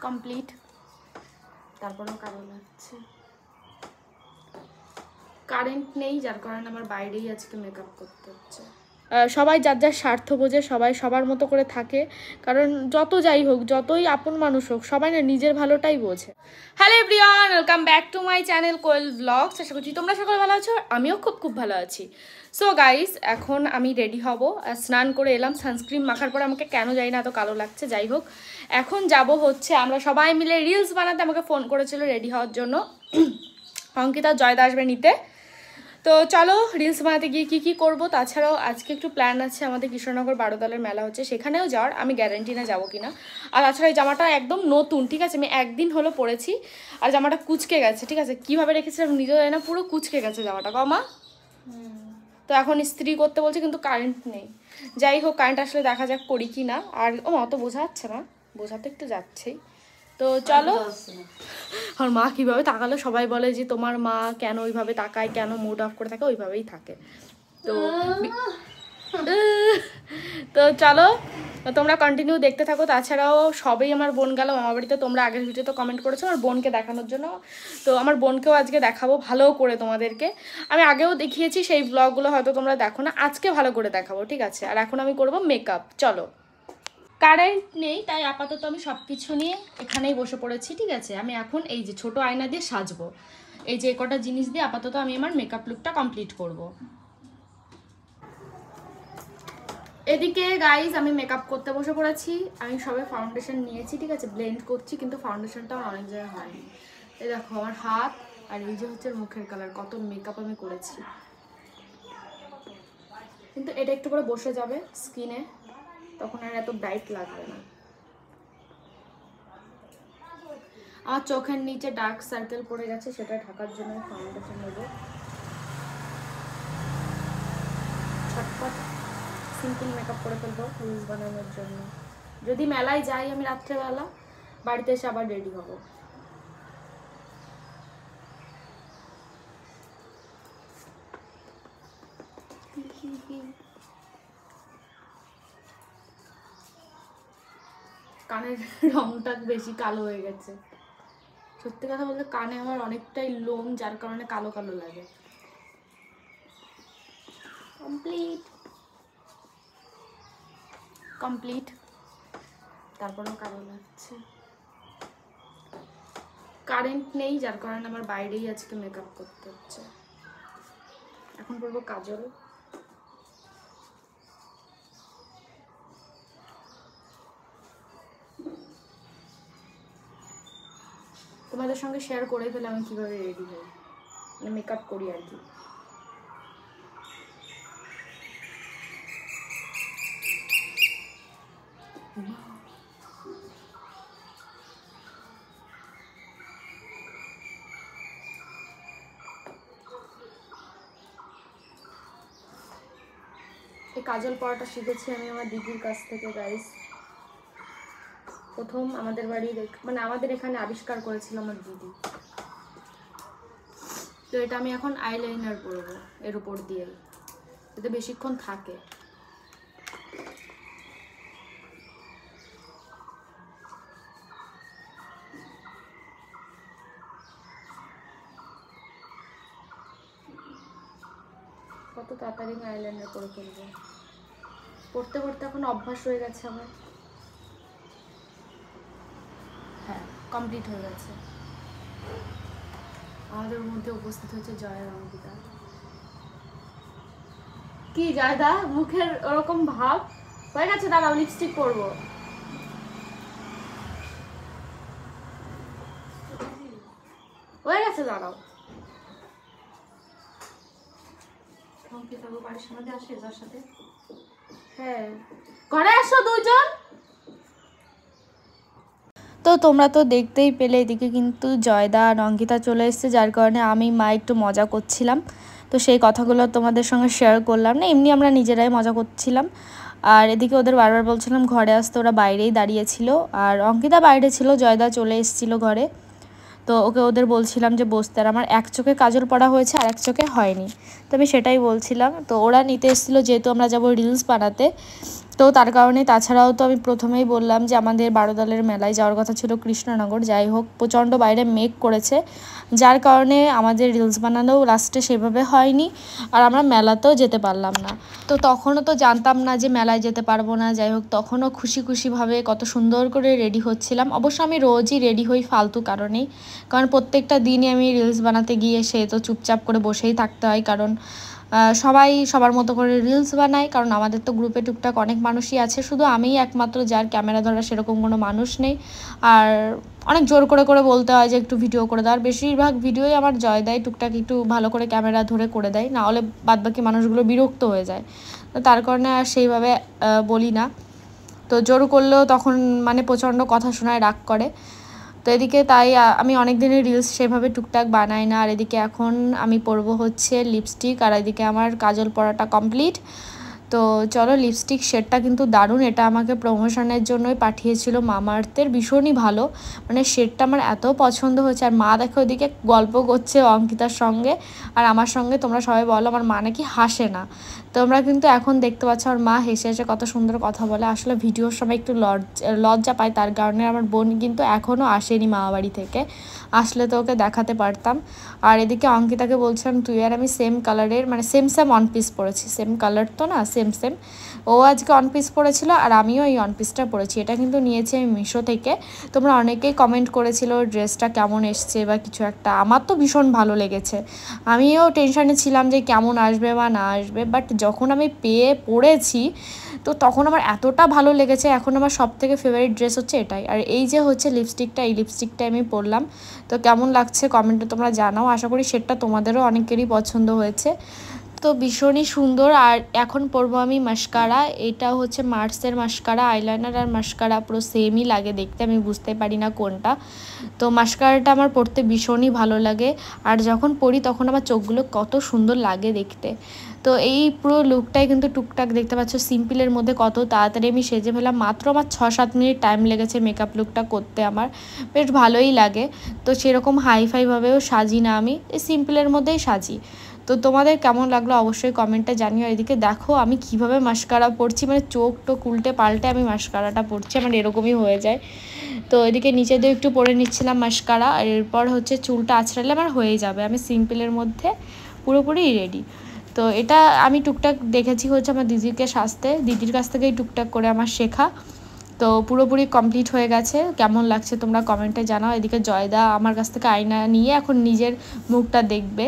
Complete. তারপরেও কালো লাগছে, কারেন্ট নেই যার কারণে আমার বাইরেই আজকে মেকআপ করতে হচ্ছে। সবাই যার যার স্বার্থ বোঝে, সবাই সবার মতো করে থাকে, কারণ যত যাই হোক, যতই আপন মানুষ হোক, সবাই না নিজের ভালোটাই বোঝে। Hello everyone, welcome back to my channel Koel blogs. আশা করছি তোমরা সকলে ভালো আছো, আমিও খুব ভালো আছি। সো গাইস, এখন আমি রেডি হব, স্নান করে এলাম, সানস্ক্রিন মাখার পরে আমাকে কেন জানি না এত কালো লাগছে। যাই হোক, এখন যাব হচ্ছে আমরা সবাই মিলে রিলস বানাতে। আমাকে ফোন করেছিল রেডি হওয়ার জন্য, অঙ্কিতা জয়দা আসবে নিতে। তো চলো রিলস বানাতে গিয়ে কী করবো। তাছাড়াও আজকে একটু প্ল্যান আছে, আমাদের কৃষ্ণনগর বারোদলের মেলা হচ্ছে, সেখানেও যাওয়ার। আমি গ্যারান্টি না যাবো কিনা। আর তাছাড়া এই জামাটা একদম নতুন, ঠিক আছে, আমি একদিন হলো পরেছি, আর জামাটা কুচকে গেছে, ঠিক আছে, কীভাবে রেখেছিলাম নিজেও জানি না, পুরো কুচকে গেছে জামাটা কমা। তো এখন ইস্ত্রি করতে বলছে, কিন্তু কারেন্ট নেই। যাই হোক, কারেন্ট আসলে দেখা যাক করি কি না। আর অত বোঝা যাচ্ছে না, বোঝা তো একটু যাচ্ছেই। তো চলো। আর মা কীভাবে তাকালো, সবাই বলে যে তোমার মা কেন ওইভাবে তাকায়, কেন মুড অফ করে থাকে, ওইভাবেই থাকে। তো চলো তোমরা কন্টিনিউ দেখতে থাকো। তাছাড়াও সবেই আমার বোন গেল মামা বাড়িতে, তোমরা আগের ভিডিওতে কমেন্ট করেছো আমার বোনকে দেখানোর জন্য। তো আমার বোনকেও আজকে দেখাবো ভালো করে তোমাদেরকে। আমি আগেও দেখিয়েছি, সেই ব্লগগুলো হয়তো তোমরা দেখো না, আজকে ভালো করে দেখাবো, ঠিক আছে। আর এখন আমি করবো মেকআপ। চলো। কারেন্ট নেই, তাই আপাতত আমি সব কিছু নিয়ে এখানেই বসে পড়েছি, ঠিক আছে। আমি এখন এই যে ছোট আয়না দিয়ে সাজবো, এই যে কটা জিনিস দিয়ে আপাতত আমি আমার মেকআপ লুকটা কমপ্লিট করব। এদিকে গাইজ আমি মেকআপ করতে বসে পড়েছি। আমি সবে ফাউন্ডেশন নিয়েছি, ঠিক আছে, ব্লেন্ড করছি, কিন্তু ফাউন্ডেশনটা আমার অনেক জায়গায় হয়নি। এই দেখো আমার হাত, আর এই যে হচ্ছে মুখের কালার, কত মেকআপ আমি করেছি। কিন্তু এটা একটু করে বসে যাবে স্কিনে, তখন আর এত ব্রাইট লাগবে না। আমার চোখের নিচে ডার্ক সার্কেল পড়ে গেছে, সেটা ঢাকার জন্য ফাউন্ডেশন নেব। ছটপট সিম্পল মেকআপ করে ফেলবো রিলস বানানোর জন্য। যদি মেলায় যাই আমি রাত্রেবেলা, বাড়িতে এসে আবার রেডি হব। কানের রংটা বেশি কালো হয়ে গেছে। সত্যি কথা বলতে কানে আমার অনেকটাই লোম, যার কারণে কালো কালো লাগে। কমপ্লিট। তারপরেও কালো লাগছে, কারেন্ট নেই যার কারণে আমার বাইরেই আজকে মেকআপ করতে হচ্ছে। এখন করবো কাজল। তোমাদের সঙ্গে শেয়ার করে ফেলে আমি কিভাবে রেডি হই, মানে মেকআপ করি আর কি। এই কাজল পরাটা শিখেছি আমি আমার দিদির কাছ থেকে গাইস। প্রথম আমাদের বাড়ির মানে আমাদের এখানে আবিষ্কার করেছিল আমার দিদি। তো এটা আমি এখন আইলাইনার করবো এর উপর দিয়ে, এতে বেশিক্ষণ থাকে। কত তাড়াতাড়ি আমি আইলাইনার করে ফেলবো, পড়তে পড়তে এখন অভ্যাস হয়ে গেছে আমার। হ্যাঁ, কমপ্লিট হয়ে গেছে। আমাদের মধ্যে উপস্থিত হচ্ছে জয়া অঙ্কিতা। কি জয়দা, মুখের ওরকম ভাব হয়ে গেছে? দাঁড়াও লিপস্টিক করবো। হয়ে গেছে, দাঁড়াও। হ্যাঁ, ঘরে আসো দুজন। তো তোমরা তো দেখতেই পেলে, এদিকে কিন্তু জয়দা আর অঙ্কিতা চলে এসেছে, যার কারণে আমি মা একটু মজা করছিলাম। তো সেই কথাগুলো তোমাদের সঙ্গে শেয়ার করলাম না, এমনি আমরা নিজেরাই মজা করছিলাম। আর এদিকে ওদের বারবার বলছিলাম ঘরে আসতে, ওরা বাইরেই দাঁড়িয়েছিল। আর অঙ্কিতা বাইরে ছিল, জয়দা চলে এসেছিলো ঘরে। তো ওদের বলছিলাম যে বসতে। আর আমার এক চোখে কাজল পড়া হয়েছে আর এক চোখে হয়নি, তো আমি সেটাই বলছিলাম। তো ওরা নিতে এসেছিলো, যেহেতু আমরা যাবো রিলস বানাতে। তো তার কারণে, তাছাড়াও তো আমি প্রথমেই বললাম যে আমাদের বারোদলের মেলায় যাওয়ার কথা ছিল কৃষ্ণনগর। যাই হোক, প্রচণ্ড বাইরে মেঘ করেছে, যার কারণে আমাদের রিলস বানানোও লাস্টে সেভাবে হয়নি, আর আমরা মেলাতেও যেতে পারলাম না। তো তখনও তো জানতাম না যে মেলায় যেতে পারবো না। যাই হোক, তখনও খুশি খুশিভাবে কত সুন্দর করে রেডি হচ্ছিলাম। অবশ্য আমি রোজই রেডি হই ফালতু কারণেই, কারণ প্রত্যেকটা দিনই আমি রিলস বানাতে গিয়ে সে তো চুপচাপ করে বসেই থাকতে হয়, কারণ সবাই সবার মতো করে রিলস বানায়। কারণ আমাদের তো গ্রুপে টুকটাক অনেক মানুষই আছে, শুধু আমিই একমাত্র যার ক্যামেরা ধরা সেরকম কোনো মানুষ নেই। আর অনেক জোর করে করে বলতে হয় যে একটু ভিডিও করে দেওয়ার। বেশিরভাগ ভিডিওই আমার জয় দেয়, টুকটাক একটু ভালো করে ক্যামেরা ধরে করে দেয়, না হলে বাদবাকি মানুষগুলো বিরক্ত হয়ে যায়। তো তার কারণে আর সেইভাবে বলি না। তো জোর করলেও তখন মানে প্রচণ্ড কথা শোনায়, রাগ করে। তো এদিকে তাই আমি অনেক দিনের রিলস সেভাবে টুকটাক বানাই না। আর এদিকে এখন আমি পরবো হচ্ছে লিপস্টিক, আর এদিকে আমার কাজল পরাটা কমপ্লিট। তো চলো, লিপস্টিক শেডটা কিন্তু দারুণ। এটা আমাকে প্রমোশনের জন্যই পাঠিয়েছিল মামাআর্থের, ভীষণই ভালো, মানে শেডটা আমার এত পছন্দ হয়েছে। আর মা দেখো ওদিকে গল্প করছে অঙ্কিতার সঙ্গে আর আমার সঙ্গে। তোমরা সবাই বলো আমার মা নাকি হাসে না, তোমরা কিন্তু এখন দেখতে পাচ্ছ আর মা হেসে হেসে কত সুন্দর কথা বলে। আসলে ভিডিওর সময় একটু লজ্জা পায়, তার কারণে আমার বোন কিন্তু এখনও আসেনি মামাবাড়ি থেকে, আসলে তো ওকে দেখাতে পারতাম। আর এদিকে অঙ্কিতাকে বলছিলাম তুই আর আমি সেম কালারের, মানে সেম সেম ওয়ান পিস পরেছি, সেম কালার তো না, সেম সেম। ও আজকে ওয়ান পিস পরেছিল আর আমিও এই ওয়ান পিসটা পরেছি। এটা কিন্তু নিয়েছি আমি মিশো থেকে। তোমরা অনেকেই কমেন্ট করেছিল ড্রেসটা কেমন এসছে বা কিছু একটা, আমার তো ভীষণ ভালো লেগেছে। আমিও টেনশানে ছিলাম যে কেমন আসবে বা না আসবে, বাট যখন আমি পেয়ে পড়েছি তো তখন আমার এতটা ভালো লেগেছে। এখন আমার সবথেকে ফেভারিট ড্রেস হচ্ছে এটাই। আর এই যে হচ্ছে লিপস্টিকটা, এই লিপস্টিকটা আমি পরলাম। তো কেমন লাগছে কমেন্টে তোমরা জানাও, আশা করি সেটা তোমাদেরও অনেকেরই পছন্দ হয়েছে। তো ভীষণই সুন্দর। আর এখন পরবো আমি মাস্কারা, এটা হচ্ছে মার্সের মাস্কারা। আইলাইনার আর মাস্কারা পুরো সেমই লাগে দেখতে, আমি বুঝতে পারি না কোনটা। তো মাস্কারাটা আমার পরতে ভীষণই ভালো লাগে, আর যখন পরি তখন আমার চোখগুলো কত সুন্দর লাগে দেখতে। তো এই পুরো লুকটাই কিন্তু টুকটাক দেখতে পাচ্ছ সিম্পলের মধ্যে কত তাড়াতাড়ি আমি সেজে ফেলাম। মাত্র আমার 6-7 মিনিট টাইম লেগেছে মেকআপ লুকটা করতে, আমার বেশ ভালোই লাগে। তো সেরকম হাইফাইভাবেও সাজি না, আমি এই সিম্পলের মধ্যেই সাজি। তো তোমাদের কেমন লাগলো অবশ্যই কমেন্টে জানিও। এদিকে দেখো আমি কিভাবে মাস্কারা পরছি, মানে চোখ টোক উল্টে পাল্টে আমি মাস্কারাটা পরছি, আমার এরকমই হয়ে যায়। তো এদিকে নিচে দিয়ে একটু পরে নিচ্ছিলাম মাস্কারা, আর এরপর হচ্ছে চুলটা আছড়ালে আমার হয়ে যাবে, আমি সিম্পলের মধ্যে পুরোপুরি রেডি। তো এটা আমি টুকটাক দেখেছি হচ্ছে আমার দিদিকে সাজতে, দিদির কাছ থেকেই টুকটাক করে আমার শেখা। তো পুরোপুরি কমপ্লিট হয়ে গেছে, কেমন লাগছে তোমরা কমেন্টে জানাও। এদিকে জয়দা আমার কাছ থেকে আয়না নিয়ে এখন নিজের মুখটা দেখবে।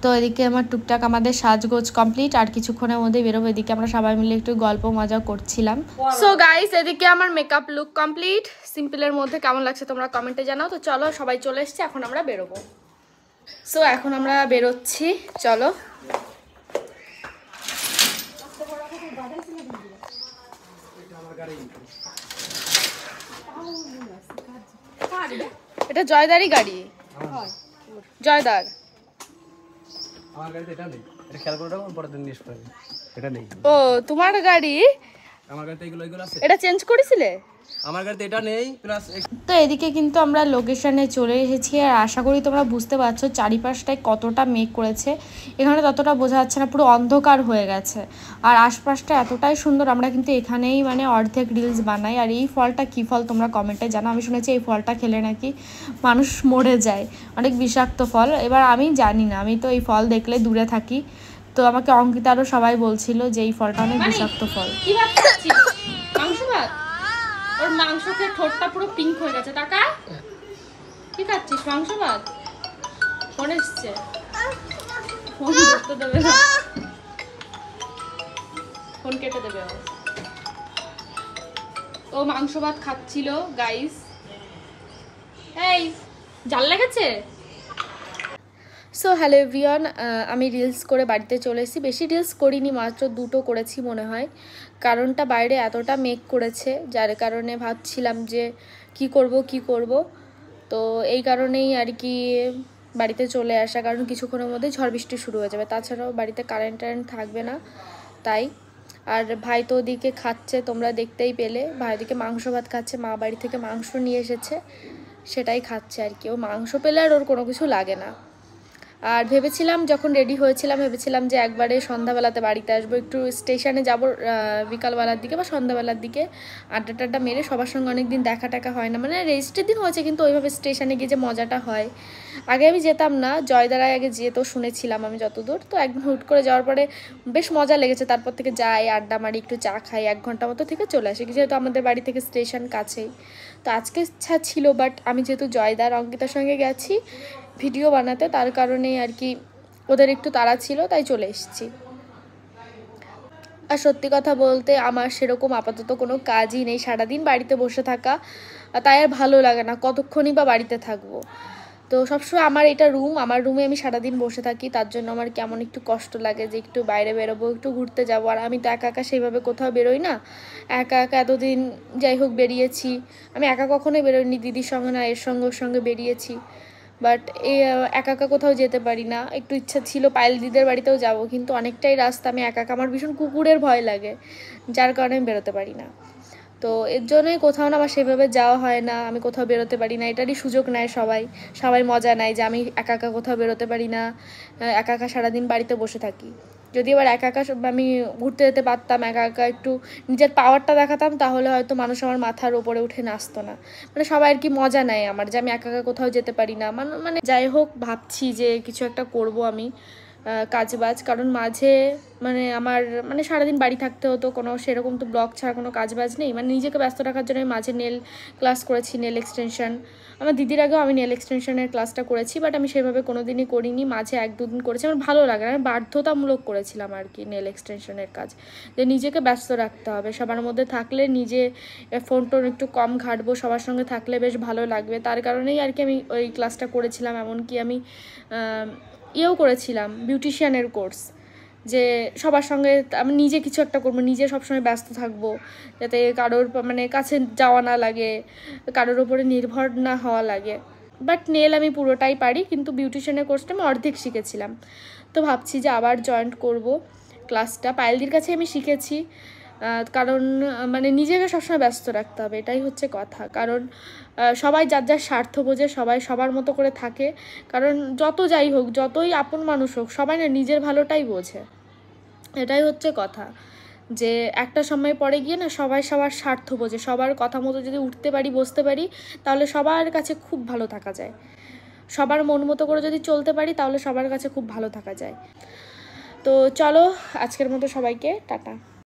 তো এদিকে আমার টুকটাক আমাদের সাজগোজ কমপ্লিট, আর কিছুক্ষণের মধ্যেই বেরোবো। এদিকে আমরা সবাই মিলে একটু গল্প মজা করছিলাম। সো গাইস, এদিকে আমার মেকআপ লুক কমপ্লিট, সিম্পলের মধ্যে কেমন লাগছে তোমরা কমেন্টে জানাও। তো চলো, সবাই চলে এসছে, এখন আমরা বেরোবো। সো এখন আমরা বেরোচ্ছি, চলো। এটা জয়দারই গাড়ি, জয়দার। আমার গাড়িতে এটা নেই, এটা খেয়াল করে রাখো, পরের দিন নিয়ে আসবে। এটা নেই। ও তোমার গাড়ি? আমার গাড়িতে এগুলো আছে। এটা চেঞ্জ করেছিলে? আমার গাড়িতে এটা নেই প্লাস। তো এদিকে কিন্তু আমরা লোকেশনে চলে এসেছি, আর আশা করি তোমরা বুঝতে পারছো চারিপাশটায় কতটা মেঘ করেছে। এখানে ততটা বোঝা যাচ্ছে না, পুরো অন্ধকার হয়ে গেছে। আর আশপাশটা এতটাই সুন্দর, আমরা কিন্তু এখানেই মানে অর্ধেক রিলস বানাই। আর এই ফলটা কী ফল তোমরা কমেন্টে জানো, আমি শুনেছি এই ফলটা খেলে নাকি মানুষ মরে যায়, অনেক বিষাক্ত ফল। এবার আমি জানি না, আমি তো এই ফল দেখলে দূরে থাকি। তো আমাকে অঙ্কিতারও সবাই বলছিল যে এই ফলটা অনেক বিষাক্ত ফল। কি ভাত খাচ্ছিস? মাংস ভাত? ওর মাংস খেয়ে ঠোঁটটা পুরো পিঙ্ক হয়ে গেছে। টাকা কি খাচ্ছিস? মাংস ভাত? ফোন এসছে, ফোন করতে দেবে না, ফোন কেটে দেবে ও মাংস ভাত খাচ্ছিল গাইস। এই জাল লেগেছে। সো হ্যালো এভরিওয়ান, আমি রিলস করে বাড়িতে চলে এসেছি। বেশি রিলস করিনি, মাত্র 2টো করেছি মনে হয়। কারণটা বাইরে এতটা মেঘ করেছে, যার কারণে ভাবছিলাম যে কি করব। তো এই কারণেই আর কি বাড়িতে চলে আসা, কারণ কিছুক্ষণের মধ্যেই ঝড় বৃষ্টি শুরু হয়ে যাবে। তাছাড়াও বাড়িতে কারেন্ট থাকবে না, তাই। আর ভাই তো ওদিকে খাচ্ছে, তোমরা দেখতেই পেলে। ভাই ওদিকে মাংস ভাত খাচ্ছে, মা বাড়ি থেকে মাংস নিয়ে এসেছে, সেটাই খাচ্ছে আর কি। ও মাংস পেলে আর ওর কোনো কিছু লাগে না। আর ভেবেছিলাম যখন রেডি হয়েছিলাম ভেবেছিলাম যে একবারে সন্ধ্যাবেলাতে বাড়িতে আসবো, একটু স্টেশনে যাবো বিকালবেলার দিকে বা সন্ধ্যাবেলার দিকে, আড্ডা টাড্ডা মেরে সবার সঙ্গে অনেক দিন দেখা টাকা হয় না, মানে রেজিস্ট্রির দিন হয়েছে কিন্তু ওইভাবে স্টেশনে গিয়ে যে মজাটা হয়। আগে আমি যেতাম না, জয়দারায় আগে যেত শুনেছিলাম আমি যতদূর, তো একদিন হুট করে যাওয়ার পরে বেশ মজা লেগেছে, তারপর থেকে যাই আড্ডা মারি, একটু চা খাই, 1 ঘন্টা মতো থেকে চলে আসি, যেহেতু আমাদের বাড়ি থেকে স্টেশন কাছেই। তো আজকে ইচ্ছা ছিল, বাট আমি যেহেতু জয়দার অঙ্কিতার সঙ্গে গেছি ভিডিও বানাতে, তার কারণেই আর কি ওদের একটু তাড়া ছিল, তাই চলে এসেছি। আর সত্যি কথা বলতে আমার সেরকম আপাতত কোনো কাজই নেই, সারাদিন বাড়িতে বসে থাকা, তাই আর ভালো লাগে না, কতক্ষণই বা বাড়িতে থাকবো। তো সবসময় আমার এটা রুম, আমার রুমে আমি সারাদিন বসে থাকি, তার জন্য আমার কেমন একটু কষ্ট লাগে যে একটু বাইরে বেরোবো, একটু ঘুরতে যাবো। আর আমি তো একা একা সেইভাবে কোথাও বেরোই না, একা একা এতদিন যাই হোক বেরিয়েছি, আমি একা কখনোই বেরোইনি, দিদির সঙ্গে না এর সঙ্গে ওর সঙ্গে বেরিয়েছি, বাট এই একা একা কোথাও যেতে পারি না। একটু ইচ্ছা ছিল পায়েল দিদির বাড়িতেও যাব, কিন্তু অনেকটাই রাস্তা, আমি একা একা, আমার ভীষণ কুকুরের ভয় লাগে, যার কারণে আমি বেরোতে পারি না। তো এর জন্যই কোথাও না আমার সেভাবে যাওয়া হয় না, আমি কোথাও বেরোতে পারি না, এটারই সুযোগ নেয় সবাই, সবাই মজা নেয় যে আমি একা একা কোথাও বেরোতে পারি না, একা একা সারাদিন বাড়িতে বসে থাকি। যদি এবার একা একা আমি ঘুরতে যেতে পারতাম, একা একা একটু নিজের পাওয়ারটা দেখাতাম, তাহলে হয়তো মানুষ আমার মাথার ওপরে উঠে নাচতো না, মানে সবাই আর কি মজা নেয় আমার যে আমি একা একা কোথাও যেতে পারি না। মানে যাই হোক, ভাবছি যে কিছু একটা করব আমি কাজবাজ, কারণ মাঝে মানে আমার মানে সারাদিন বাড়ি থাকতে হতো, কোনো সেরকম তো ব্লগ ছাড়া কোনো কাজবাজ নেই, মানে নিজেকে ব্যস্ত রাখার জন্য আমি মাঝে নেল ক্লাস করেছি, নেল এক্সটেনশন, আমার দিদির আগেও আমি নেল এক্সটেনশনের ক্লাসটা করেছি, বাট আমি সেভাবে কোনো দিনই করিনি, মাঝে 1-2 দিন করেছি, আমার ভালো লাগে না, আমি বাধ্যতামূলক করেছিলাম আর কি নেল এক্সটেনশনের কাজ, যে নিজেকে ব্যস্ত রাখতে হবে, সবার মধ্যে থাকলে নিজে ফোন টোন একটু কম ঘাঁটবো, সবার সঙ্গে থাকলে বেশ ভালো লাগবে, তার কারণেই আর কি আমি ওই ক্লাসটা করেছিলাম। এমনকি আমি ইয়েও করেছিলাম বিউটিশিয়ানের কোর্স, যে সবার সঙ্গে আমি নিজে কিছু একটা করবো, নিজে সবসময় ব্যস্ত থাকবো, যাতে কারোর মানে কাছে যাওয়া না লাগে, কারোর ওপরে নির্ভর না হওয়া লাগে। বাট নেল আমি পুরোটাই পারি, কিন্তু বিউটিশিয়ানের কোর্সটা আমি অর্ধেক শিখেছিলাম, তো ভাবছি যে আবার জয়েন করব ক্লাসটা। পায়েলদির কাছে আমি শিখেছি, কারণ মানে নিজেকে সবসময় ব্যস্ত রাখতে হবে, এটাই হচ্ছে কথা, কারণ সবাই যার যার স্বার্থ বোঝে, সবাই সবার মতো করে থাকে, কারণ যত যাই হোক, যতই আপন মানুষ হোক, সবাই না নিজের ভালোটাই বোঝে, এটাই হচ্ছে কথা, যে একটা সময় পরে গিয়ে না সবাই সবার স্বার্থ বোঝে, সবার কথা মতো যদি উঠতে পারি বসতে পারি, তাহলে সবার কাছে খুব ভালো থাকা যায়, সবার মন মতো করে যদি চলতে পারি তাহলে সবার কাছে খুব ভালো থাকা যায়। তো চলো, আজকের মতো সবাইকে টাটা।